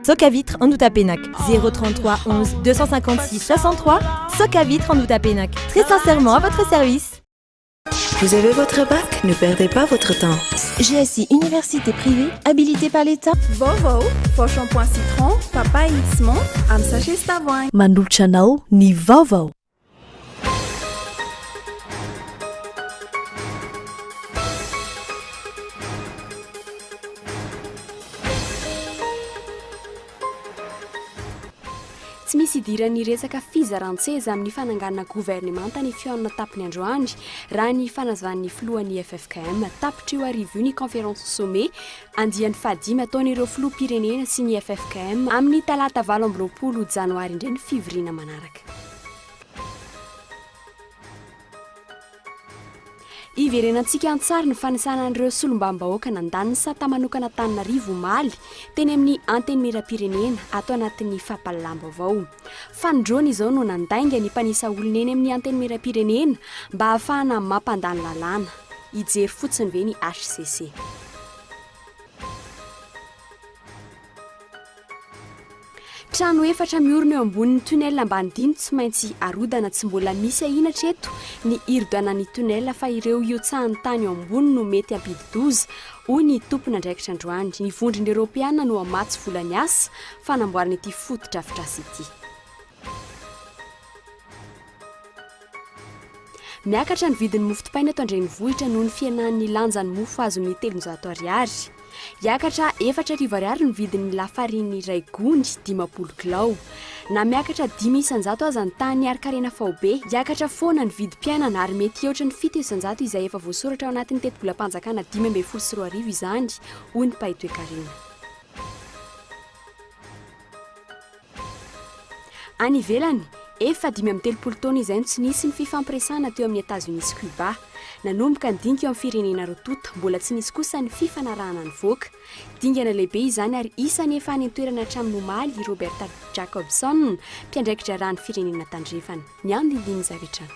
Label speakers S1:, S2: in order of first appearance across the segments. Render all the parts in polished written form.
S1: Soca Vitre en Outapenac 033 11 256 63. Soca Vitre en Outapenac. Très sincèrement à votre service.
S2: Vous avez votre bac? Ne perdez pas votre temps.
S3: GSI Université privée, habilitée par l'État.
S4: Vovô, faux shampoing citron, papaye Ismon, am sachet Stavoin.
S5: Mandrotra anao ny vaovao.
S6: Tsy misy idiran'ny resaka fizaran-tseza amin'ny fananganana gouvernemanta ny fihaonana tapiny androany raha ny fanazvan'ny filohan'ny FFKM tapitra io arivo io ny conférence sommet andian'ny fahadimy ataon'ireo filoha-pirenena sy ny FFKM amin'ny talata 20 janoary indray ny fivoriana manaraka. Iverenantsika antsara ny fanisana an'ireo solombam-bahoaka nandaniny satamanokana Antananarivo omaly teny amin'ny anteny miram-pirenena atao anatin'ny fampalalam-baovao. Fanindroana izao no nandainga ny mpanisa olona eny amin'ny anteny miram-pirenena mba ahafahana mampandany lalàna. Ijery fotsiny ve ny HCC. Trano efatra miorina eo ambonin'ny tunnel ambany-dino tsy maintsy arodana tsy mbola misy ahinatra eto ny irodanan'ny tunnel fa ireo iotsahan'ny tany eo ambony no mety ampidi-doza hoy ny tompona andraikitra androany. Ny vondrony Eoropeana no amatsy volany asa fanamboarana ity foto-drafitrasa ity. Miakatra ny vidin'ny mofo-dipaina eto Andrenivohitra noho ny fihenan'ny lanjan'ny mofo azon'ny 300 ariary. Miakatra 4 ariary ny vidin'ny lafarin'ny iray gony 50 kilao. Na miakatra 500 aza ny tany Arkarena Faobe, miakatra foana ny vidim-piainana ary mety oatra ny 700 izay efa voasoratra ao anatin'ny teti-bola-panjakana 12 izany, hoy ny Paitoekarena. Any ivelany, efa 530 taona izay no tsy nisy ny fifampiresahana teo amin'ny États-Unis sy Cuba. Nanomboka ny dinga eo amin'ny firenena rotota, mbola tsy nisy kosa ny fifanarahana ny voaka. Dingana lehibe izany ary isany efa any an-toerana hatramin'ny omaly Roberta Jacobson, mpiandraikitra raha ny firenena tandrefana. Ny andinindiny zavatra.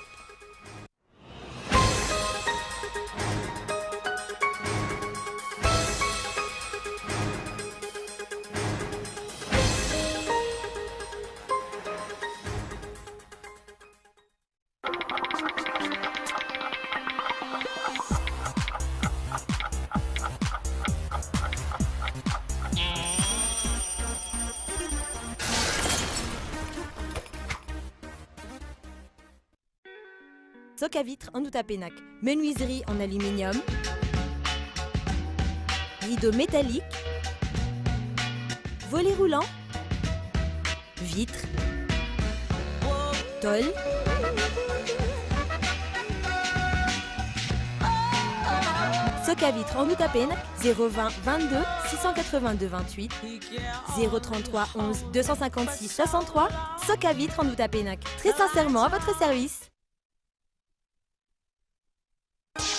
S1: Soca Vitre en Outapenac. Menuiserie en aluminium. Rideaux métalliques. Volets roulants. Vitres. Tôle. Soca Vitre en Outapenac 020 22 682 28 033 11 256 63. Soca Vitre en Outapenac. Très sincèrement à votre service.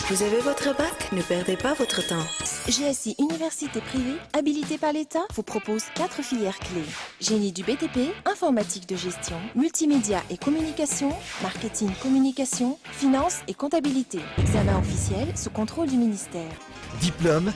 S2: Vous avez votre bac? Ne perdez pas votre temps.
S3: GSI Université privée, habilitée par l'État, vous propose 4 filières clés. Génie du BTP, informatique de gestion, multimédia et communication, marketing communication, finance et comptabilité. Examen officiel sous contrôle du ministère.
S7: Diplôme,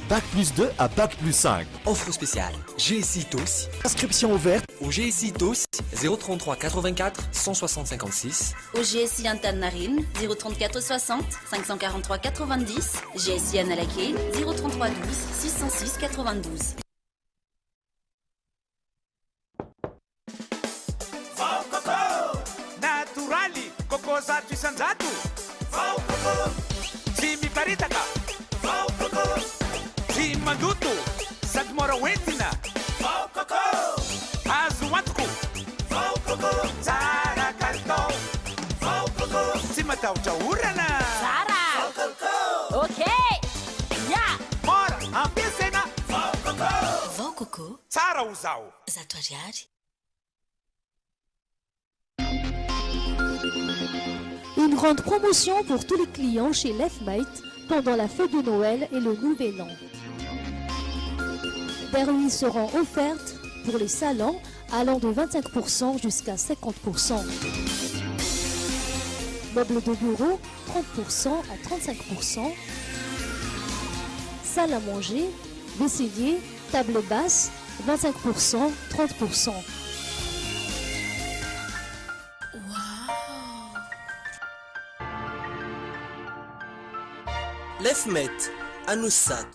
S7: Bac plus 2 à Bac plus 5.
S8: Offre spéciale GSI TOS.
S7: Inscription ouverte
S8: Au GSI TOS 033 84 160 56.
S9: Au GSI Antananarivo 034 60 543 90. GSI Analake 033 12 606 92.
S10: Vao Coco! Naturali! Coco zato isanjato! Vao Coco! Tsy miparitaka! Vao Coco! Tsy mandoto! Sady mora hoentina! Vao Coco! Azo antoko! Vao Coco! Tsara kalitao! Vao Coco! Tsy matahotra orana!
S11: Tsara!
S10: Vao Coco!
S11: Okej! Ja!
S10: Mora! Ampiasaina! Vao Coco!
S9: Vao Coco!
S10: Tsara ho zao!
S9: Zato ariary.
S12: Une grande promotion pour tous les clients chez Leftmate pendant la fête de Noël et le Nouvel An. Permis seront offertes pour les salons allant de 25% jusqu'à 50%. Meubles de bureau, 30% à 35%. Salle à manger, vaisselier, table basse, 25%, 30%.
S13: L'EFMET, Anoussat.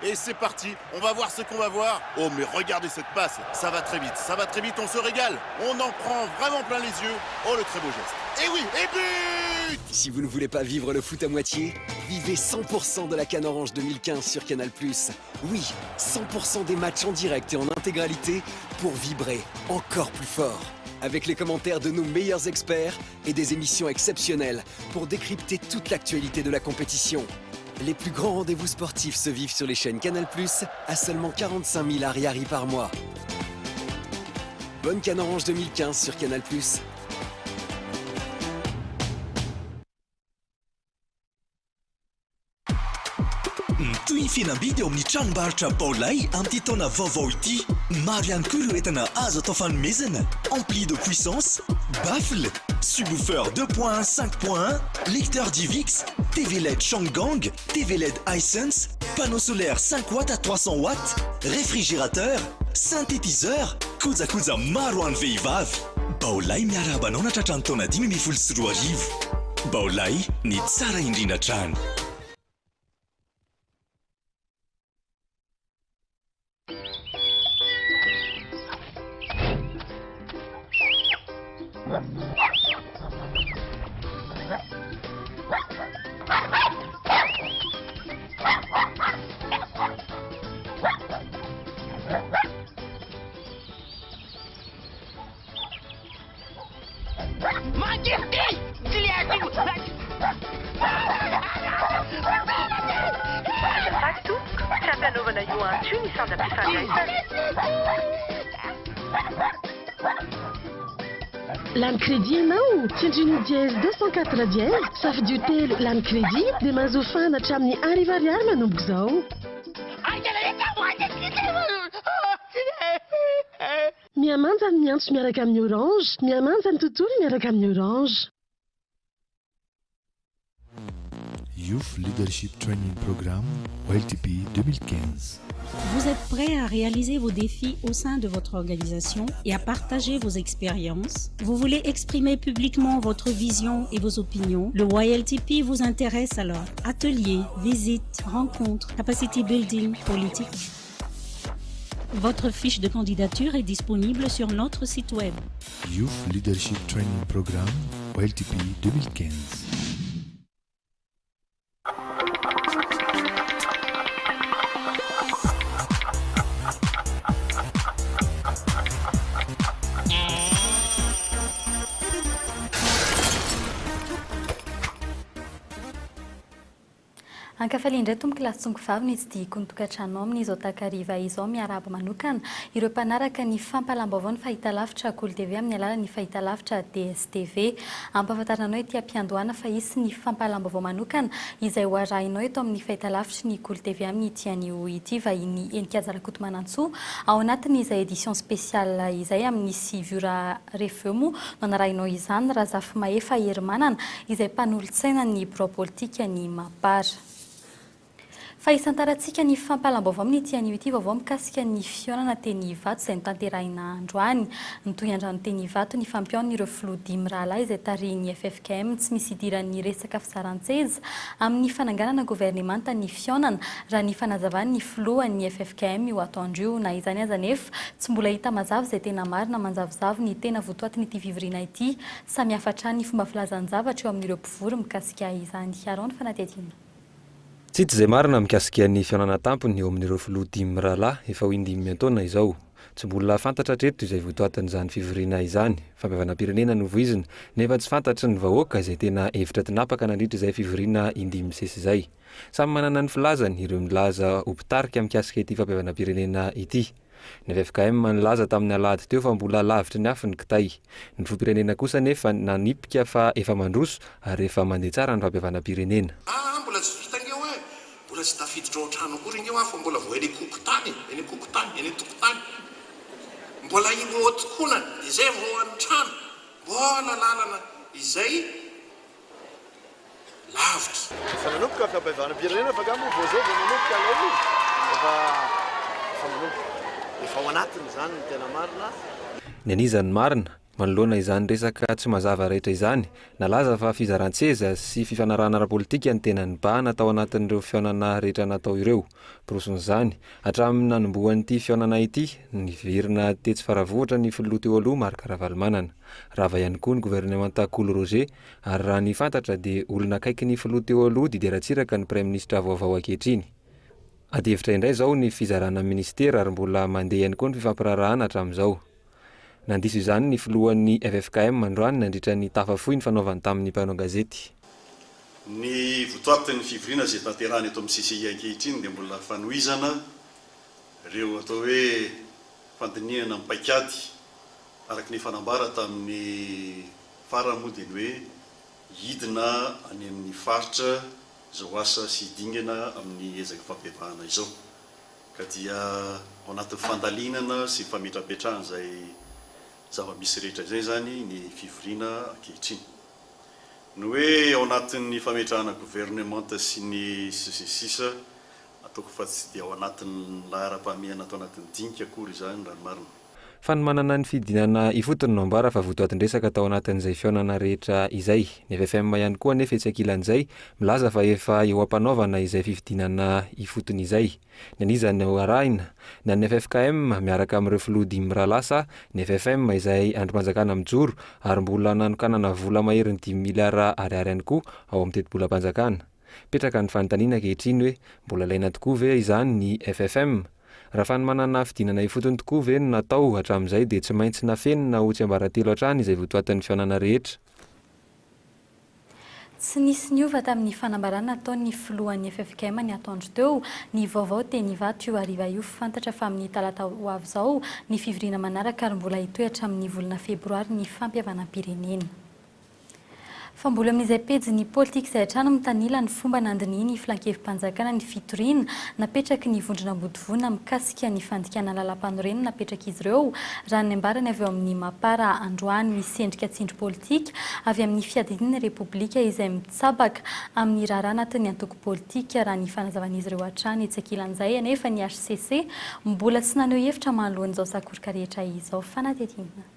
S7: Et c'est parti, on va voir ce qu'on va voir. Oh mais regardez cette passe, ça va très vite, on se régale. On en prend vraiment plein les yeux. Oh le très beau geste. Et oui, et but!
S14: Si vous ne voulez pas vivre le foot à moitié, vivez 100% de la Cannes Orange 2015 sur Canal+. Oui, 100% des matchs en direct et en intégralité pour vibrer encore plus fort. Avec les commentaires de nos meilleurs experts et des émissions exceptionnelles pour décrypter toute l'actualité de la compétition. Les plus grands rendez-vous sportifs se vivent sur les chaînes Canal+, à seulement 45 000 ariari par mois. Bonne Cannes Orange 2015 sur Canal+.
S15: Toy fihinam-bidy eo amin'ny tranombarotra Baolay amin'ny taona vaovao ity. Maro ihany koa ireo entana azo atao fanomezana. Ampli de puissance, baffle, subwoofer 2.1, 5.1, lecteur DivX, TV LED Shangang, TV LED Hisense, panneau solaire 5 watts à 300 watts, réfrigérateur, synthétiseur, kojakoja maro an'ny vehivavy. Baolay miarahaba anao natratrany taona 2024. Baolay ny tsara indrindra trano.
S16: Lany crédit ianao, tsindriny dièse 204 dièse, safidio telo lany crédit dia mahazofana hatramin'ny arivo ariary manomboka izao. Miamanja ny miantso miaraka amin'ny Orange, miamanja ny tontolo miaraka amin'ny Orange.
S17: Youth Leadership Training Programme, OLTP 2015.
S18: Vous êtes prêt à réaliser vos défis au sein de votre organisation et à partager vos expériences? Vous voulez exprimer publiquement votre vision et vos opinions? Le YLTP vous intéresse alors? Ateliers, visites, rencontres, capacity building, politique. Votre fiche de candidature est disponible sur notre site web.
S17: Youth Leadership Training Programme, OLTP 2015.
S19: Ankafaliindray tomboky lasitsongo vavy ny tsy diako ny tokantrano amin'izao takariva izao miarahaba manokana ireo mpanaraka ny fampalam-baovao ny fahitalavitra Cool TV amin'ny alalan'ny fahitalavitra DSTV. Ampahafantaranao ety ampiandohana fa isy ny fampalam-baovao manokana izay hoarahinao eto amin'ny fahitalavitra ny Cool TV amin'ny tian'io ity vahiny Enikazarakoto Manantsoa ao anatin'izay édition spéciale izay amin'ny 6 refeu moa no anarahinao izany Razafy Maefa Herimanana izay mpanolontsaina ny pro-politika ny Mapara. Fa isantarantsika ny fampalam-baovao amin'ny tian'io ity vaovao mikasika ny fihaonana teny Ivato izay notanterahina androany. Nitohy andrano teny Ivato ny fampihaonan'ireo filoha 10 rahalahy izay tarihin'ny FFKM tsy misy idiran'ny resaka fisaran-tseza amin'ny fananganana gouvernemanta ny fihaonana raha ny fanazavany filohan'ny FFKM io atoandro io na izany aza nefa tsy mbola hita mazava izay tena marina manjavozavo ny tena votoatiny ity fivoriana ity samy hafa hatrany ny fomba filazan'ny zavatra eo amin'ireo mpivory mikasika izany Aron fanatetiana.
S20: Tsy izay marina mikasika ny fihaonana tampony eo amin'ireo filoha 10 rahalahy efa ho indimy taona izao. Tsy mbola fantatra hatreto izay votoatin'izany fivoriana izany. Fampiavanam-pirenena no voizina nefa tsy fantatry ny vahoaka izay tena hevitra tinapaka nandritra izay fivoriana indimy sesy izay. Samy manana ny filazany ireo milaza ho mpitarika mikasika ity fampiavanam-pirenena ity. Ny FFKM nilaza tamin'ny alahady teo fa mbola lavitra ny afo ny kitay. Ny filoham-pirenena kosa nefa nanipika fa efa mandroso ary efa mandeha tsara ny fampiavanam-pirenena.
S21: Mbola tsy tafiditra ao an-trano akory ingeo afa mbola vao eny kokotany, eny kokotany, eny tokotany. Mbola io tokoana, izay vao an-trano. Mbola lalana izay lavitra.
S4: Efa nanomboka fiambavana pirenena fa kamo vao zao vao nanomboka ilay izy efa manomboka efa ao anatiny izany ny tena marina.
S20: Ny anizany marina manoloana izany resaka tsy mazava rehetra izany nalaza fa fizaran-tseza sy fifanarahana ara-politika ny tena nibahana tao anatin'ireo fiaonana rehetra natao ireo. Poroson'izany hatramin'ny nanombohan'ity fiaonana ity niverina tetsy faravohatra ny filoha teo aloha Marc Ravalomanana. Rava ihany koa ny gouvernemanta Cool Roger ary raha ny fantatra dia olona akaiky ny filoha teo aloha Didier Ratsiraka ny Prime Ministra vaovao ankehitriny. Adihevitra indray zao ny fizarana ministera ary mbola mandeha ihany koa ny fifampirarahana hatramin'izao. Nandiso izany ny filohan'ny FFKM androany nandritra ny tafafohy ny fanaovany tamin'ny mpanao gazety.
S22: Ny votoatin'ny fivoriana izay tanterahany eto amin'ny CCI ankehitriny dia mbola fanohizana ireo atao hoe fandiniana amin'ny paikady araka ny fanambara tamin'ny farany moa dia ny hoe hidina any amin'ny faritra izao asa sy dingana amin'ny ezaka fampevahana izao. Ka dia ao anatin'ny fandalinana sy fametrapetrahana izay zava-misy rehetra izay zany ny fivoriana ankehitriny. Ny hoe ao anatin'ny fametrahana gouvernemanta sy ny sisa ataoko fa tsy dia ao anatin'ny lahara-pahamehana atao anatin'ny dinika akory izany raha marina.
S20: Fa ny manana ny fidinana ifotony no ambara fa votoatin-dresaka tao anatin'izay fiaonana rehetra izay. Ny FFM ihany koa nefa etsy ankilan'izay milaza fa efa eo ampanaovana izay fifidinana ifotony izay. Ny anizany ao arahina na ny FFKM miaraka amin'ireo filoha dimy miralasa, ny FFM izay andrim-panjakana mijoro ary mbola nanokanana vola maherin'ny 10 miliara ariary ihany koa ao amin'ny teti-bola-panjakana. Petraka ny fanontaniana ankehitriny hoe mbola ilaina tokoa ve izany ny FFM? Raha fa ny manana fidinana ifotony tokoa ve no natao hatramin'izay dia tsy maintsy nafenina ho tsy ambaratelo hatrany izay votoatin'ny fiaonana rehetra.
S19: Tsy nisy niova tamin'ny fanambarana ataon'ny filohan'ny FFKM ny atoandro teo, ny vaovao teny vato io hariva io fantatra fa amin'ny talata ho avy izao ny fivoriana manaraka ary mbola hitohy hatramin'ny volana febroary ny fampihavanam-pirenena. Fa mbola amin'izay pejy ny politika izay hatrany mitanila ny fomba nandiniany filankevi-panjakana ny fitoriana napetraky ny vondrona ambodivona mikasika ny fandikana lalam-panorena napetraky izy ireo raha ny ambarany avy eo amin'ny mapara androany misy endrika tsindry politika avy amin'ny fiadinana repoblika izay mitsabaka amin'ny raharaha anatin'ny antoko politika raha ny fanazavan'izy ireo hatrany etsy ankilan'izay anefa ny HCC mbola tsy naneho hevitra manoloan'izao sakorika rehetra izao fanadidinina.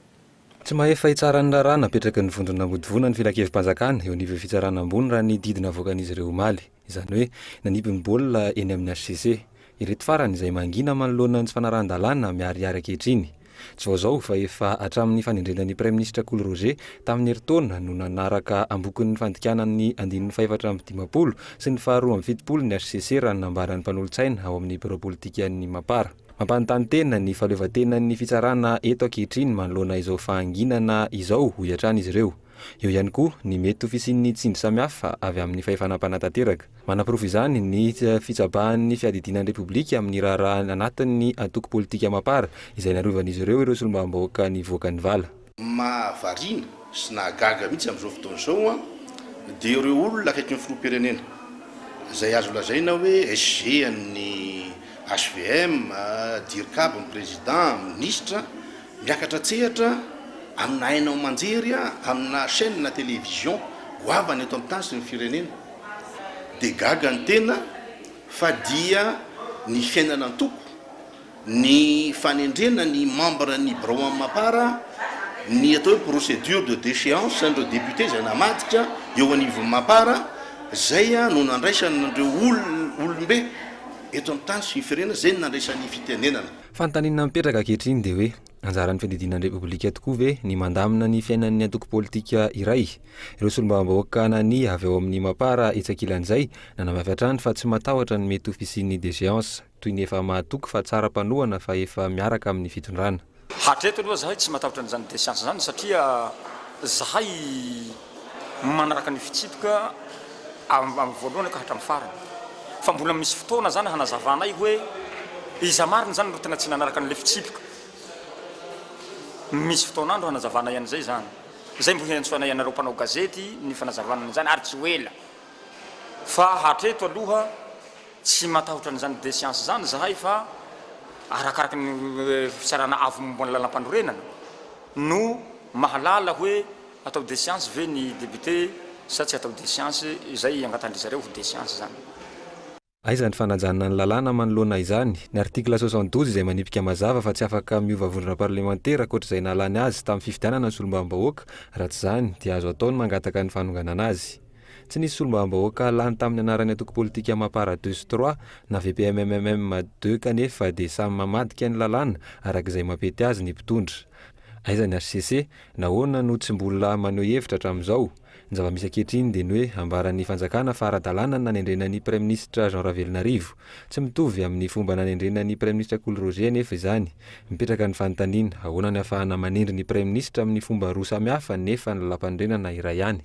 S20: Tsy mahefa hitsara ny raharaha napetraky ny vondrona ambodivona ny filan-kevi-panjakana eo anivy fitsarana ambony raha ny didina avoakan'izy ireo omaly. Izany hoe nanipy ny baolina eny amin'ny HCC. Ireto farany izay mangina manoloana ny tsy fanarahan-dalàna miariary ankehitriny. Tsy vaozao fa efa hatramin'ny fanendrenan'ny Prime Ministra Cool Roger tamin'ny herintaona no nanaraka ambokin'ny fandikanan'ny 450 sy ny 270 ny HCC raha nambaran'ny mpanolo-tsaina ao amin'ny bureau politikan'ny Mapara. Mampanontany tena ny fahaleovantenan'ny fitsarana eto ankehitriny manoloana izao fahanginana izao ho hatrany izy ireo. Eo ihany koa ny mety ofisian'ny tsindry samihafa avy amin'ny fahefanam-panatanteraka. Manaporofo izany ny fitsabahan'ny fiadidinan'ny repoblika amin'ny raharaha anatin'ny antoko politika Mapara izay narovan'izy ireo solombam-bahoaka ny voaka ny vala.
S21: Mahavariana sy nahagaga mihitsy amin'izao fotoana izao dia ireo olona akaiky ny filoham-pirenena izay azo lazaina hoe SG amin'ny HVM, DIRCAB, président, ministre, miakatra tsehatra amina hainao manjery amina chaîne na télévision hoavany eto amin'ny tany sy ny firenena. Dia gaga ny tena fa dia ny fiainana antoko, ny fanendrena ny membre ny bureau Mapara, ny atao hoe procédure de déchéance andreo député izay namadika eo anivon'ny Mapara zay no nandraisana andreo olombe eto amin'ny tany sy ny firenena zay nandraisan'ny fitenenana.
S20: Fanontaniana mipetraka ankehitriny dia hoe anjaran'ny fiandidinan'ny repoblika tokoa ve ny mandamina ny fiainan'ny antoko politika iray. Ireo solombam-bahoaka nany avy eo amin'ny Mapara etsy ankilan'izay nanamafy hatrany fa tsy matahotra ny mety ofisian'ny déchéance toy ny efa mahatoky fa tsara mpanohana fa efa miaraka amin'ny fitondrana.
S23: Hatreto aloha zahay tsy matahotra n'izany déchéance zany satria zahay manaraka ny fitsipika amin'ny voalohany ka hatramin'ny farany. Fa mbola misy fotoana zany hanazavanay hoe iza marina zany no tena tsy nanaraka an'ilay fitsipika. Misy fotoanandro hanazavanay an'izay zany. Zay mbo hiantsoanay anareo mpanao gazety ny fanazavanana zany ary tsy hoela. Fa hatreto aloha tsy matahotra n'izany déchéance zany zahay fa arakaraky ny fitsarana avo momba lalam-panorenana no mahalala hoe atao déchéance ve ny député sa tsy atao de science izay angatandry zareo ho de science zany.
S20: Aiza ny fanajanana ny lalàna manoloana izany. Ny artikla 72 izay manipika mazava fa tsy afaka miova vondrona parlementaire akoatr'izay nalany azy tamin'ny fifidianana ny solombavambahoaka, raha tsy izany dia azo ataony mangataka ny fanonganana azy. Tsy nisy solombavambahoaka lany tamin'ny anaran'ny atoko politika Mapara 2/3 na VPMMM 2 kanefa dia samy mamadika ny lalàna arak'izay mapety azy ny mpitondra. Aiza ny HCC nahoana no tsy mbola maneho hevitra hatramin'izao. Ny zava-misy ankehitriny dia ny hoe ambaran'ny fanjakana fa ara-dalàna nanendrenan'ny Prime Ministre Jean Ravelonarivo. Tsy mitovy amin'ny fomba nanendrenan'ny Prime Ministre Cool Roger nefa izany. Mipetraka ny fanontaniana ahoana ny ahafahana manendry ny Prime Ministre amin'ny fomba roa samihafa nefa ny lalam-pandrenana iray ihany.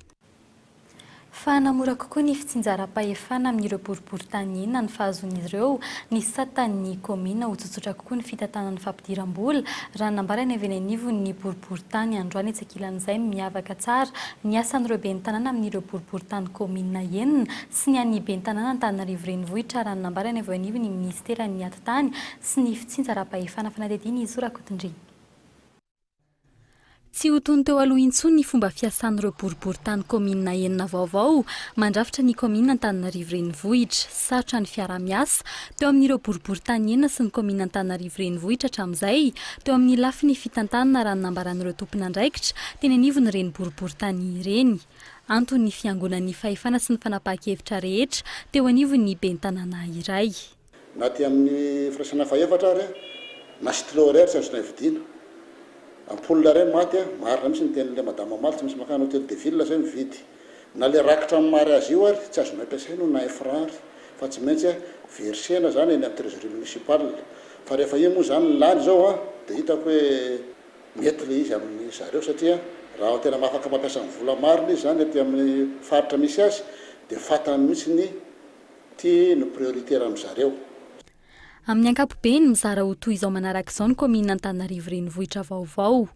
S19: Fa namora kokoa ny fitsinjaram-pahefana amin'ireo boribory ina ny fahazon'izy ireo ny satan'ny komina ho tsotsotra kokoa ny fitantanany fampidiram-bola raha nambarany avy any anivon'ny boribory androany atsakilan'izay miavaka tsara ny asan'ireo ben'ny tanàna amin'ireo boribory komina enina sy ny an'ny ben'ny tanàna Antananarivo renivohitra raha nambarany avy anivon'ny ministera ny atitany sy ny fitsinjaram-pahefana fanadidiny izy Rakotondry. Tsy ho tony teo aloha intsony ny fomba fiasan'ireo boribory komina enina vaovao mandrafitra ny komina Antananarivo renivohitra sarotra ny fiara-miasa teo amin'ireo boribory enina sy ny komina Antananarivo renivohitra hatramin'izay teo amin'ny lafiny fitantanana raha nambaran'ireo tompon'andraikitra teny anivony reny boribory ireny. Antony fiangonan'ny fahefana sy ny fanapahan-kevitra rehetra teo anivon'ny ben'ny tanàna iray.
S21: Naty amin'ny firasana fahefatra ary na stylo rehetra tsy azona vidiana. Ampoule reny maty marina misy ny tenin'ilay madama Maly tsy misy makany hôtel de ville zay mividy. Na le rakitra amin'ny mariage io ary tsy azona ampiasaina na efrary fa tsy maintsy versena zany eny amin'ny trésorerie municipale. Fa rehefa io moa zany lany zao dia hitako hoe mety le izy amin'ny zareo satria raha tena mahafaka mampiasa ny vola marina izy zany aty amin'ny faritra misy azy dia fatany mihitsy ny ty ny prioritaire amin'ny zareo.
S19: Amin'ny ankapobeny mizara ho toy izao manaraka izao ny komina Antananarivo renivohitra vaovao.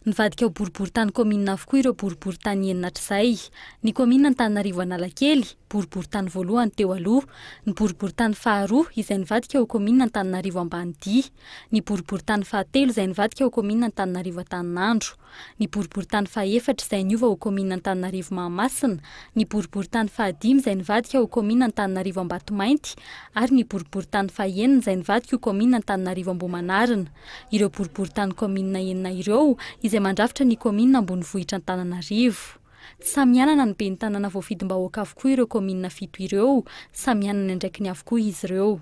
S19: Nivadika ho boribory komina avokoa ireo boribory enina hatr'izay. Ny komina Antananarivo Analakely, boribory voalohany teo aloha, ny boribory faharoa izay nivadika ho komina Antananarivo Ambanidia, ny boribory fahatelo izay nivadika ho komina Antananarivo Antaninandro, ny boribory fahefatra izay niova ho komina Antananarivo Mahamasina, ny boribory fahadimy izay nivadika ho komina Antananarivo Ambatomainty, ary ny boribory fahaenina izay nivadika ho komina Antananarivo Ambohimanarina. Ireo boribory komina enina ireo izay mandrafitra ny komina Ambonivohitra Antananarivo. Samy anana ny ben'ny tanàna voafidimbahoaka avokoa ireo komina fito ireo, samy anana ndraiky ny avokoa izy ireo.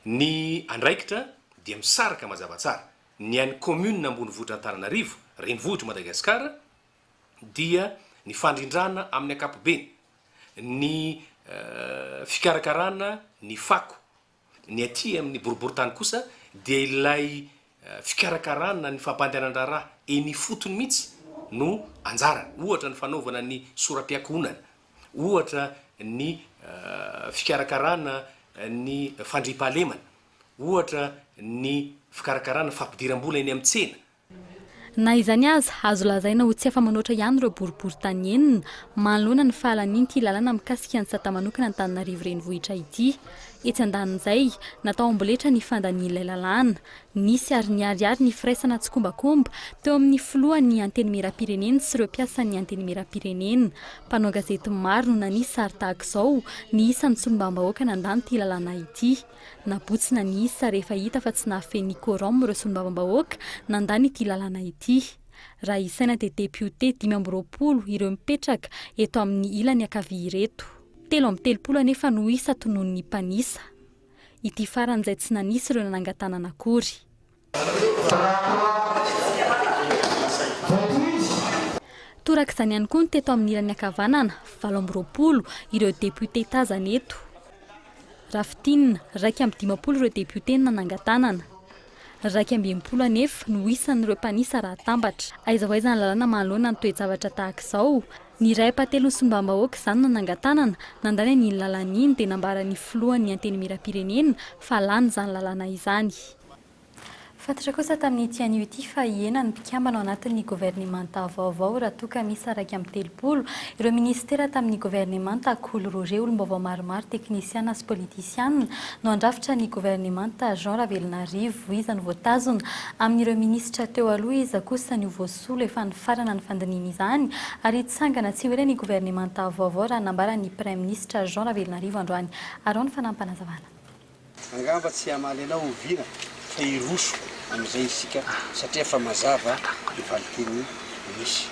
S8: Ny andraikitra dia misaraka mazava tsara. Ny an'ny commune Ambonivohitra Antananarivo, renivohitra Madagasikara dia ny fandrindrana amin'ny ankapobeny, ny fikarakarana ny fako. Ny aty amin'ny boribory kosa dia ilay fikarakarana ny fampandehanan-draharaha eny fotony mihitsy no anjarany. Ohatra ny fanaovana ny soram-piankonana, ohatra ny fikarakarana ny fandriam-pahalemana, ohatra ny fikarakarana fampidiram-bola eny amin'ny tsena.
S19: Na izany aza, azo lazaina ho tsy afa-manoatra ihany ireo boribory enina manoloana ny fahalaniny ity lalàna mikasika ny sata manokana Antananarivo renivohitra ity. Etsy andanin'izay, natao amboletra ny fandanian'ilay lalàna. Nisy ary niariary ny firaisana tsokombakomba teo amin'ny filohan'ny anteny miram-pirenena sy ireo mpiasan'ny anteny miram-pirenena. Mpanao gazety maro no nanisy sary tahaka izao ny isan'ny solombavambahoaka nandany ity lalàna ity. Nabotsina ny isa rehefa hita fa tsy nahafehy quorum ireo solombavambahoaka nandany ity lalàna ity. Raha isaina dia député 520 ireo mipetraka eto amin'ny ilany ankavia ireto. 730 anefa no isa tonon'ny mpanisa. Ity faran'izay tsy nanisy ireo nanangatanana akory. Torak'izany ihany koa ny teto amin'ny ilany ankavanana 720 ireo député tazana eto. Rafitinina 250 ireo député nanangatanana. 220 anefa no isan'ireo mpanisa raha tambatra. Aiza ho aiza ny lalàna manoloana ny toe-javatra tahaka izao. Ny ray apatelo ny solombavambahoaka izany nanangatanana, nandany ny lalàna iny dia nambara ny filohan'ny anteny miram-pirenena fa lany izany lalàna izany. Fantatra kosa tamin'ity anio ity fa iena ny mpikambana ao anatin'ny gouvernemanta vaovao raha toa ka misy araka amin'ny telopolo ireo ministera tamin'ny gouvernemanta Cool Roger olom-baovao maromaro teknisiana sy politisiana no andrafitra ny gouvernemanta Jean Ravelonarivo iza ny voatazona amin'ireo ministra teo aloha iza kosa ny voasolo efa ny farana ny fandiniana izany ary tsangana tsy hoe ny gouvernemanta vaovao raha nambara ny prime ministre Jean Ravelonarivo androany arao ny fanampanazavana.
S1: Angamba tsy amalenao ovina fa iroso amin'izay isika satria fa mazava ny valiteny misy.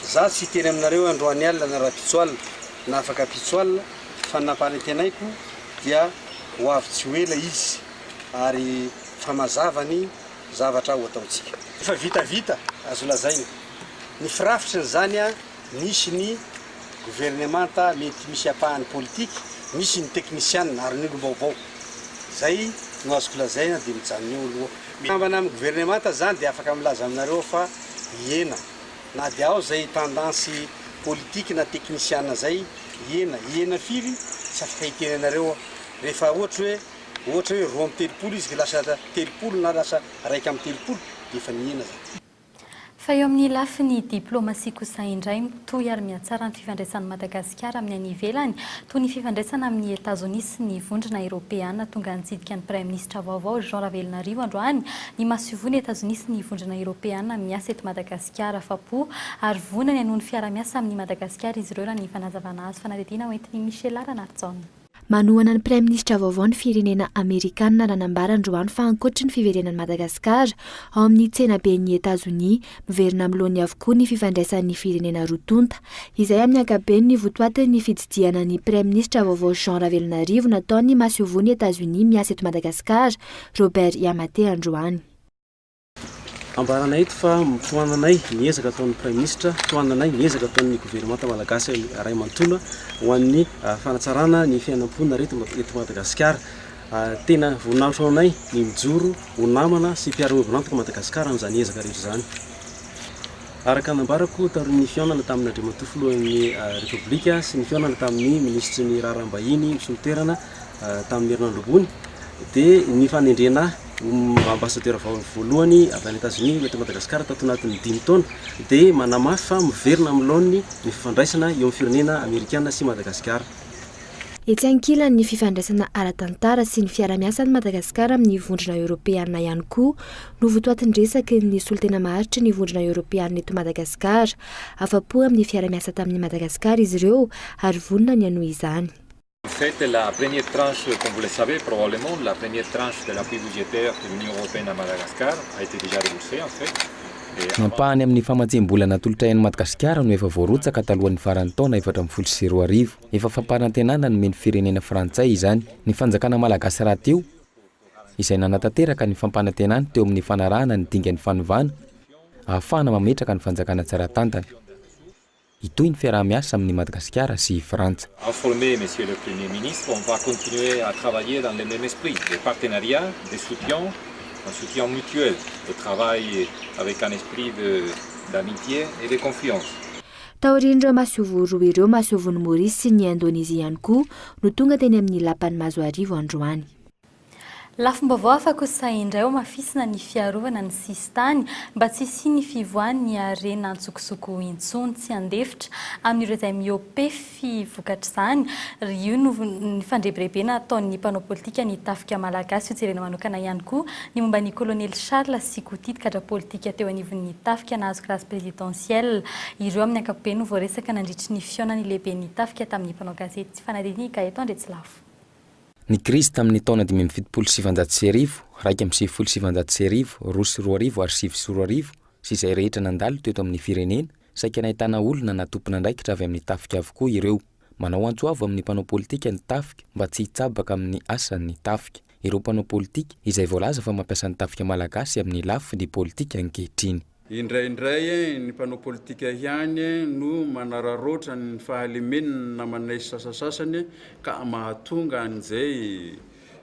S1: Za tsy teny aminareo androany alina na raha pitsoalina na afaka pitsoalina fa nampanentenaiko dia ho avy tsy hoela izy ary fa mazava ny zavatra ho ataontsika. Fa vitavita azo lazaina. Ny firafitra zany a misy ny gouvernemanta mety misy apahany politique, misy ny technicienne ary ny olom-baovao. Zay no azoko lazaina dia mijanona eo aloha. Ambana amin'ny gouvernemanta zany dia afaka milaza aminareo fa iena na dia ao zay tendansy politique na technicienne zay iena firy tsy afaka hitenanareo rehefa ohatra hoe roa amin'ny telopolo izy lasa telopolo na lasa raika amin'ny telopolo dia efa niena zay.
S19: Fa eo amin'ny lafiny diplomasia kosa indray mitohy ary mihatsara ny fifandraisan'ny Madagasikara amin'ny any ivelany toy ny fifandraisana amin'ny États-Unis sy ny vondrona Eoropeana tonga nitsidika ny Prime Ministre vaovao Jean Ravelonarivo androany ny mahasoivony États-Unis sy ny vondrona Eoropeana miasa eto Madagasikara fapo ary vonany hanohy ny fiara-miasa amin'ny Madagasikara izy ireo raha ny fanazavana azy fanadihadiana hoentin'ny Michel Ranartson.
S5: Manohana ny Prime Ministre vaovao ny firenena Amerikanina raha nambara androany fa ankoatry ny fiverenan'ny Madagasikara ao amin'ny tsenaben'ny États-Unis miverina miloany avokoa ny fifandraisan'ny firenena rotonta izay amin'ny ankapobeny ny votoatin'ny fididiana ny Prime Ministre vaovao Jean Ravelonarivo nataony mahasoivony États-Unis miasa eto Madagasikara Robert Yamate androany.
S6: Ambaranay eto fa mitoananay miezaka ataon'ny Prime Ministre, mitoananay miezaka ataon'ny gouvernemanta malagasy Ray Amantonga ho an'ny fanatsarana ny fiainam-ponina eto Madagasikara. Tena voninahitra anay ny mijoro, ho namana sy mpiara-miovinantoka Madagasikara amin'izany ezaka rehetra zany. Araka nambarako taroan'ny fiaonana tamin'ny Andriamatoa lohan'ny Repoblika sy ny fiaonana tamin'ny ministre ny Raharambahiny misy toerana tamin'ny herinandro ambony dia ny fanendrena ambassadeur voalohany avy any États-Unis eto Madagasikara tato anatin'ny 5 taona dia manamafy fa miverina amin'ny ny fifandraisana eo amin'ny firenena Amerikana sy Madagasikara.
S5: Etsy ankilany ny fifandraisana ara-tantara sy ny fiara-miasan'ny Madagasikara amin'ny vondrona Eoropeana ihany koa no votoatin'ny resaky ny solotena maharitry ny vondrona Eoropeana eto Madagasikara. Afa-po amin'ny fiara-miasa tamin'ny Madagasikara izy ireo ary vonona ny hanohy izany.
S24: En fait, la première tranche, comme vous le savez probablement, la première tranche de l'appui budgétaire de l'Union européenne à Madagascar a été déjà remboursée en fait.
S20: Nampahany amin'ny famatsembolana tolotrain'ny Madagasikara no efa voarotsaka talohan'ny farany taona 2024. Efa fampanantenana ny meny firenena frantsay izany. Ny fanjakana malagasy raha teo izay nanatanteraka ny fampanantenana teo amin'ny fanarahana ny dingan'ny fanovana ahafahana mametraka ny fanjakana tsara tantana. Itoy ny fiara-miasa amin'ny Madagasikara sy Frantsa.
S24: Informer monsieur le Premier ministre, on va continuer à travailler dans le même esprit, des partenariats, des soutiens, un soutien mutuel, de travail avec un esprit d'amitié et de confiance.
S5: Taorindra mahasovo roa ireo mahasovo ny Maurice sy ny Indonésie ihany koa no tonga teny amin'ny lapan'ny Mazoarivo androany.
S19: Lafim-baovao hafa kosa indray ao mafisina ny fiarovana ny sistany mba tsy hisiany fivoahany ny harena antsokosoko intsony tsy andefitra amin'ireo izay miopefy vokatra izany. Io no ny fandrebirebena ataon'ny mpanao politika ny tafika malagasy jerena manokana ihany koa ny momba ny colonel Charles Sikotity kadra politika teo anivon'ny tafika nahazo classe présidentielle. Ireo amin'ny ankapobeny no voaresaka nandritry ny fiaonany lehiben'ny tafika tamin'ny mpanao gazety tsy fanadiny Gaetan Ndretsilafo.
S20: Ny krizy tamin'ny taona 2017 raika amin'ny 2017 roa sy roa arivo ary 7 ary sy izay rehetra nandalo teto amin'ny firenena saika nahitana olona natompona ndraikitra avy amin'ny tafika avokoa ireo. Manao antsoavo amin'ny mpanao politika ny tafika mba tsy hitsabaka amin'ny asan'ny tafika. Ireo mpanao politika izay voalaza fa mampiasa ny tafika malagasy amin'ny lafiny politika ankehitriny.
S25: Indraindray ny mpanao politika ihany no manararoatra ny fahalemenina namanay sasasasany ka mahatonga an'izay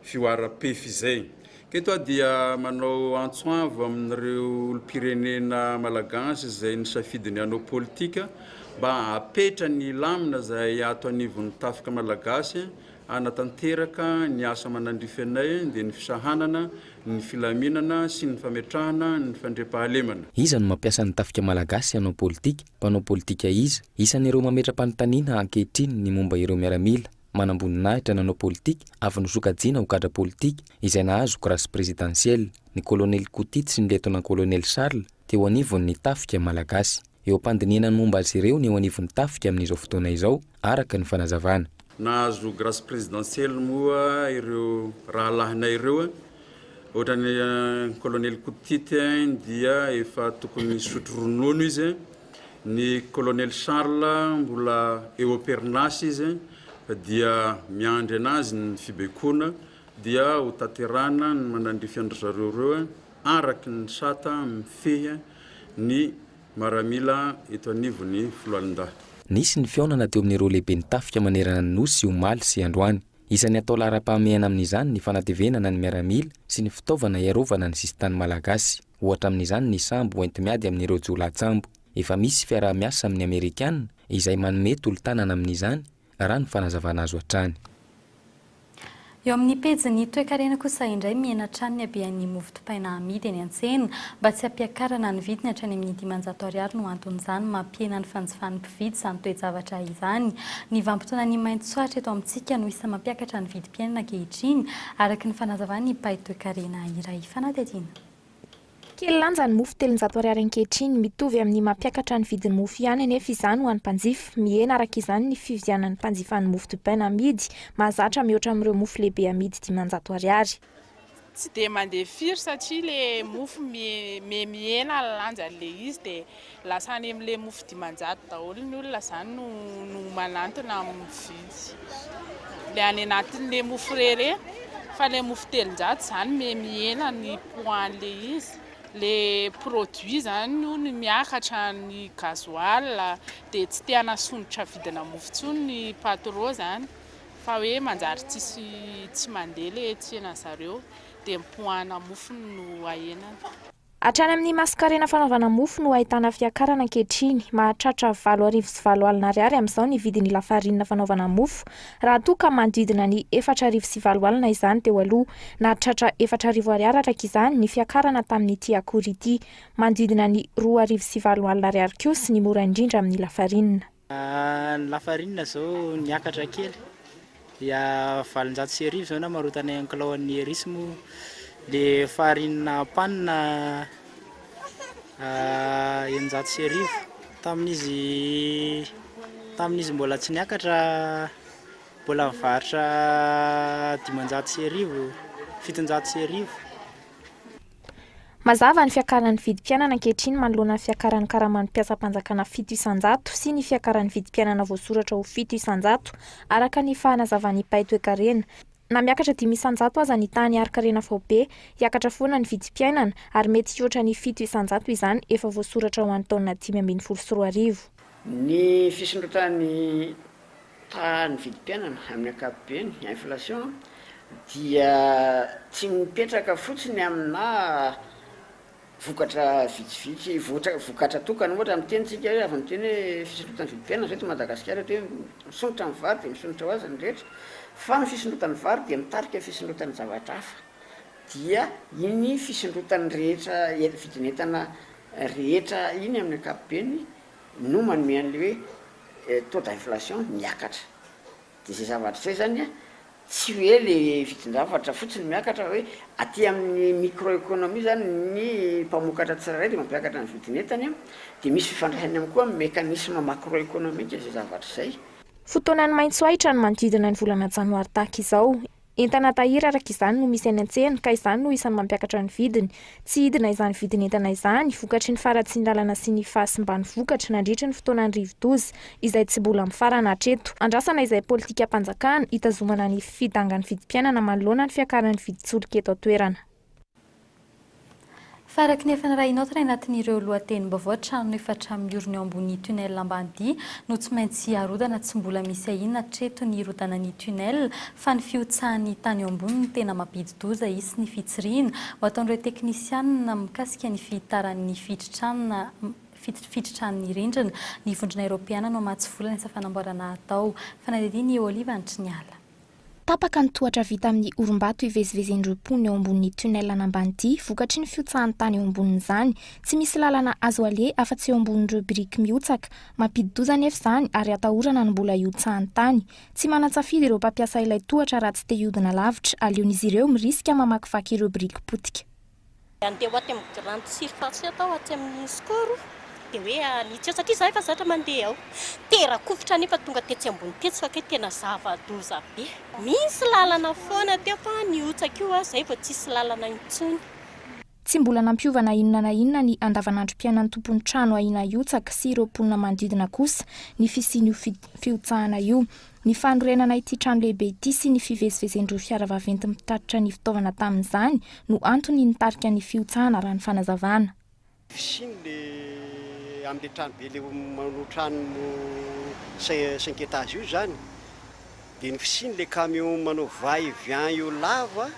S25: fioara-pefy izay. Keto dia manao antsoavo amin'ireo olom-pirenena malagasy izay nisafidiny hanao politika mba hapetra ny lamina izay ato anivon'ny tafika malagasy anatanteraka ny asa manandrifanay dia ny fisahanana, ny filaminana sy ny fametrahana, ny fandrepahalemana.
S2: Iza no mampiasa ny tafika malagasy hanao politika, mpanao politika iza, isan'ireo mametra-panontaniana ankehitriny ny momba ireo miaramila manamboninahitra nanao politika avy nosokajiana ho kadra politika izay nahazo grâce présidentielle. Ny colonel Koutity sy ny letona colonel Charles teo anivon'ny tafika malagasy. Eo am-pandinihana ny momba azy ireo ny eo anivon'ny tafika amin'izao fotoana izao araka ny fanazavana.
S25: Nahazo grâce présidentielle moa ireo rahalahinay ireo ohatra ny colonel Koutity dia efa tokony sotro ronono izy, ny colonel Charles mbola eo am-perinasy izy dia miandry anazy ny fibekoana dia ho taterana ny manandrify andry zareo ireo araky ny sata mifehy ny maramila eto anivon'ny Filohalindahy.
S2: Nisy ny fionana teo amin'ireo lehibe ny tafika manerana ny nosy sy omaly sy androany. Isan'ny atao lara-pahamehana amin'izany ny fanatevenana ny miaramila sy ny fitaovana iarovana ny sisitany malagasy. Ohatra amin'izany ny sambo hoenty miady amin'ireo jiolatsambo. Efa misy fiaraha-miasa amin'ny Amerikanina izay manome tolo-tanana amin'izany raha ny fanazavana azo hatrany.
S19: Eo amin'ny pejy toe-karena kosa indray mianatra ny habehan'ny movi-dipaina amidy eny an-tsena mba tsy hampiakarana ny vidiny hatrany amin'ny 500 ariary no anton'izany mampiena ny fanjifan'ny mpividy izany toe-javatra izany. Ny vanim-potoana ny Maintsoatra eto amintsika no isa mampiakatra ny vidim-piainana ankehitriny araky ny fanazavana ny pahy toe-karena iray. Fanadihadiana.
S3: Kely lanja ny mofo 700 ariary ankehitriny mitovy amin'ny mampiakatra ny vidin'ny mofo ihany anefa izany ho an'ny mpanjifa. Mihena araka izany ny fividianan'ny mpanjifan'ny mofo dipaina amidy mahazatra mihoatra amin'ireo mofo lehibe amidy 500 ariary.
S9: Tsy dia mandeha firy satria le mofo mihena lanja le izy dia lasa any amin'ilay mofo 500 daholo ny olona izany no manantona amin'ny mividy. Le any anatin'le mofo rere fa le mofo 700 izany mihena ny poan'le izy. Le produit zany no miakatra ny gasoil dia tsy tiana sonitra vidina mofo tsony ny patron zany fa hoe manjary tsy mandeha le tsena zareo dia mipoana mofo no ahenana.
S3: Hatrany amin'ny masonkarena fanaovana mofo no ahitana fiakarana ankehitriny mahatratra 7 sy 7 alina ariary amin'izao ny vidin'ny lafarinina fanaovana mofo raha toa ka manodidina ny 4 sy 7 alina izany teo aloha na hatratra 4 ariary araka izany ny fiakarana tamin'ny ity akory ity manodidina ny 2 sy 7 alina ariary kosa ny mora indrindra amin'ny lafarinina.
S10: Ny lafarinina zao niakatra kely dia 700 zao na marotana ny kilao ny erismo. Le farina panina 900 tamin'izy mbola tsy niakatra mbola mivarotra 500 700.
S3: Mazava ny fiakaran'ny vidim-piainana ankehitriny manoloana ny fiakaran'ny karaman'ny mpiasam-panjakana 700 sy ny fiakaran'ny vidim-piainana voasoratra ho 700 araka ny fanazavan'ny pahy toe-karena. Na miakatra 500 aza ny tany Arkarena Faobe, hiakatra foana ny vidim-piainana ary mety hioatra ny 700 izany efa voasoratra ho an'ny taona 524.
S11: Ny fisondrotan'ny tany vidim-piainana amin'ny ankapobeny inflation dia tsy mipetraka fotsiny amina vokatra vitsivitsy vokatra tokana ohatra amin'ny tenitsika hoe avy miteny hoe fisondrotan'ny vidim-piainana zay eto Madagasikara hoe misondrotra amin'ny vary dia misondrotra ho azy ny rehetra. Fa ny fisondrotan'ny vary dia mitarika fisondrotan'ny zavatra hafa dia iny fisondrotan'ny rehetra vidin'entana rehetra iny amin'ny ankapobeny no manome an'le hoe taux d'inflation miakatra. Dia izay zavatra izay zany tsy hoe le vidin-javatra fotsiny miakatra hoe aty amin'ny microéconomie zany ny mpamokatra tsirairay dia mampiakatra ny vidin'entany dia misy fifandraisany amin'ny koa mécanisme macroéconomique izay zavatra izay.
S3: Fotoana ny Maintsoahitra no manodidina ny volana janoary tahaka izao. Entana tahiry araka izany no misy any an-tsena ka izany no isan'ny mampiakatra ny vidiny. Tsy hidina izany vidin'entana izany vokatry ny faratsin-dalana sy ny fahasimbany vokatra nandritra ny fotoanan'ny rivo-doza izay tsy mbola mifarana hatreto. Andrasana izay politika mpanjakana hitazomana ny fidangan'ny vidim-piainana manoloana ny fiakaran'ny vidin-tsolika eto an-toerana.
S19: Faraky ny efa narahinao tray anatin'ireo lohatenim-baovao trano efa tramiorina eo ambony tunnel Ambanidia no tsy maintsy harodana tsy mbola misy ahina hatreto ny rodana ny tunnel fa ny fiotsahan'ny tany eo ambony ny tena mampidi-doza isy ny fitsirina ho ataon'ireo teknisianina mikasika ny fitaran'ny fitritran'ny rindrina ny vondrona Eoropeana no mahatsy volana isa fanamboarana atao fanadidiny Oliva Antriniala.
S3: Tapaka ny tohatra vita amin'ny orom-bato ivezivezendrom-pony eo ambonin'ny tunnel anambanyity vokatry ny fiotsahan'ny tany eo ambonin'izany. Tsy misy lalana azo ale afa-tsy eo ambonin'ireo biriky miotsaka. Mampidi-doza nefa izany ary atahorana ny mbola iotsahan'ny tany. Tsy manan-tsafidy ireo mpampiasa ilay tohatra raha tsy te hiodina lavitra. Aleon'izy ireo miriska mamakivaky ireo biriky potika.
S7: Andeha aty amin'ny grande surface atao aty amin'ny skoro. Dia hoe ny tsy satria za efa zatra mandeha ao. Tera-kovitra nefa tonga tetsy ambony tetsy fa ke tena zava-doza be. Misy lalana foana teo fa niotsaka io zay vao tsisy lalana intsony.
S3: Tsy mbola nampiovana inona na inona ny andavanandrom-piainan'ny tompon'ny trano ahina iotsaka sy ireo mponina manodidina kosa ny fisian'io fiotsahana io. Ny fanorenana ity trano lehibe ity sy ny fivezivezendreo fiara vaventy mitatitra ny fitaovana tamin'izany no antony nitarika ny fiotsahana raha ny fanazavana.
S4: Amin'ny trano be le manao trano 5 étages io zany dia ny fisiny le camion manao va-et-vient io lava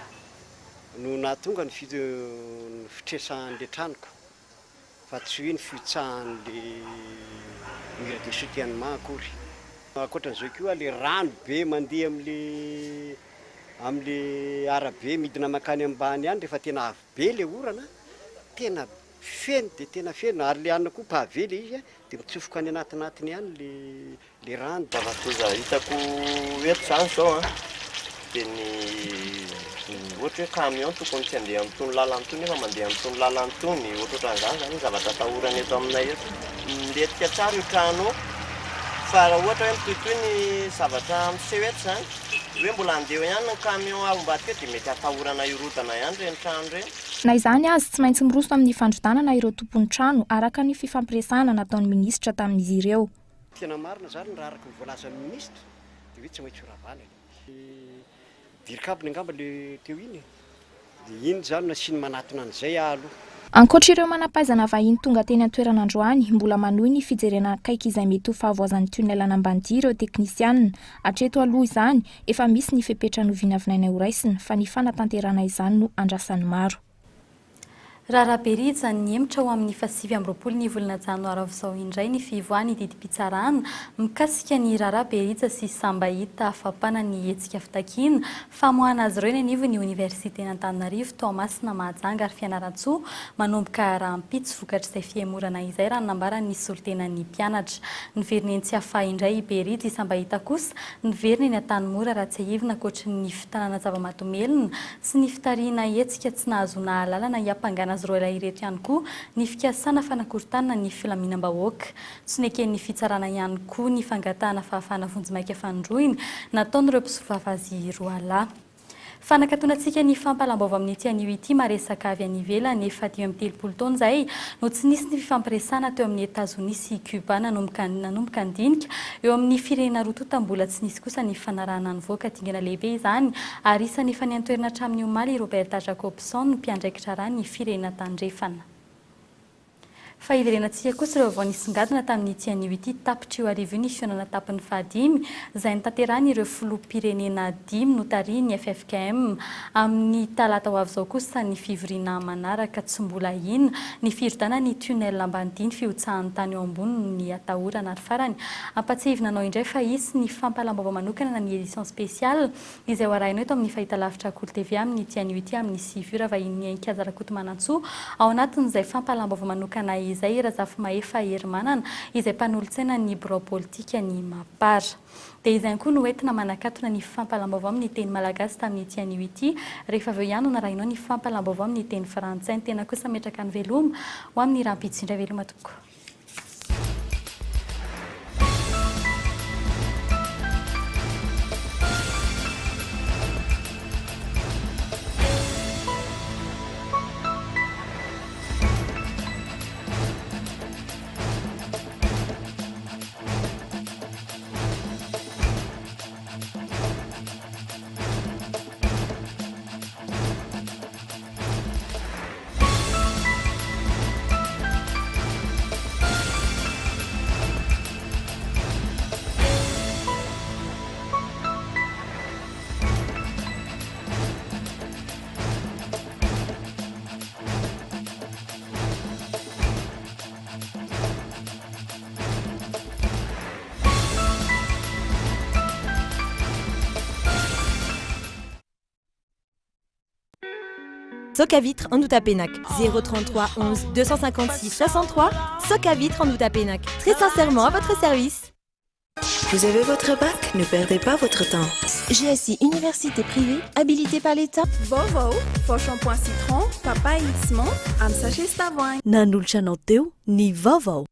S4: no nahatonga ny fitresan'le tranoko fa tsy hoe ny fiotsahan'le mur de soutènement akory. Ankoatran'izao koa le rano be mandeha amin'le arabe midina makany ambany any rehefa tena avy be le orana tena feno dia tena feno ary le anona koa pavely izy dia mitsofoka any anatinatiny any le rano.
S12: Zava-doza hitako eto zany zao dia ny ohatra hoe camion tokony tsy handeha amin'itony lalana itony nefa mandeha amin'itony lalana itony ohatrohatran'izany zany zavatra atahorana eto aminay eto. Miletika tsara io trano fa raha ohatra hoe mitohitoy ny zavatra miseho eto zany hoe mbola andeha ihany ny camion ao-ambadika dia mety atahorana irotana ihany reny trano reny.
S3: Na izany azy tsy maintsy miroso amin'ny fandrodanana ireo tompon'ny trano araka ny fifampiresahana nataon'ny minisitra tamin'izy ireo.
S4: Tena marina zany raha araka ny voalazan'ny minisitra dia hoe tsy maintsy horavana. Dirikabony angamba le teo iny. Dia iny zany nasiany manatona an'izay aloha.
S3: Ankoatra ireo manampaizana vahiny tonga teny an-toerana Androany, mbola manohy ny fijerena akaiky izay mety ho fahavoazan'ny tunnel anambanyity ireo teknisianina. Hatreto aloha izany efa misy ny fepetra novinavinaina ho raisina fa ny fanatanterana izany no andrasan'ny maro.
S19: Raraberija niemitra ho amin'ny 7 ny volana janoary avizao indray ny fivoahany didim-pitsarana mikasika ny Raraberija sy Sambahita afapana ny hetsika fitakiana famoahana azy ireo ny anivo ny Université n'Antananarivo Toamasina Mahajanga ary Fianaratsoa manomboka rahampitso vokatr'izay fiemorana izay raha nambarany solitenan'ny mpianatra. Niveriny tsy hafa indray Berija Sambahita kosa niveriny ny Antanimora raha tsy ahivina ankoatra ny fitanana zava-matomelona sy ny fitariana hetsika tsy nahazona lalana hiampangana azy ireo ilay ireto ihany koa ny fikasana fanakorontanana ny filaminam-bahoaka. Tsy neken'ny fitsarana ihany koa ny fangatahana fahafahana vonjimaika fandroina nataon'ireo mpisovavazy roalahy. Fanakatonantsika ny fampalambaova amin'ny ity anio ity maresaka avy any ivelany efa 13 taona izay no tsy nisy ny fifampiresahana teo amin'ny Etazonia sy Cuba nanomboka andinika eo amin'ny firenena roa tota mbola tsy nisy kosa ny fanarahana nivoaka dingana lehibe izany ary isan'ny efa niantoerana hatramin'ny omaly Roberta Jacobson mpiandraikitra raha ny firenena tandrefana. Fa iverenantsika kosa ireo vao nisongadina tamin'ny ity anio ity tapitra io arivo ny fionana tapin'ny fahadimy izay nitanterahany ireo filoham-pirenena 10 notariny FFKM amin'ny talata ho avy izao kosa ny fivoriana manaraka tsy mbola ina ny firodana ny tunnel ambanidia ny fiotsahan'ny tany eo ambony ny atahorana ary farany. Ampatsahivina anao indray fa isy ny fampalambaova manokana ny édition spéciale izay hoarahina eto amin'ny fahitalavitra Cool TV amin'ny ity anio ity amin'ny 9 vahin'ny Ankiaza Rakotomanantsoa ao anatin'izay fampalambaova manokana izay Razafy Maefa Hermanana izay mpanolontsaina ny birao politika ny Mapara. Dia izay koa no entina manakatona ny fampalambaova amin'ny teny malagasy tamin'ity anio ity rehefa aveo ihany no narahinao ny fampalambaova amin'ny teny frantsay tena kosa metraka ny veloma ho amin'ny rampitsindray veloma tokoa.
S13: Soca Vitre en Outapenac. 033 11 256 63. Soca Vitre en Outapenac. Très sincèrement à votre service.
S14: Vous avez votre bac? Ne perdez pas votre temps.
S13: GSI Université privée, habilitée par l'État.
S15: Vovô, faux shampoing citron, papaye, ciment, am sachet Stavoin.
S14: Nan'olotra anao teo ny vaovao.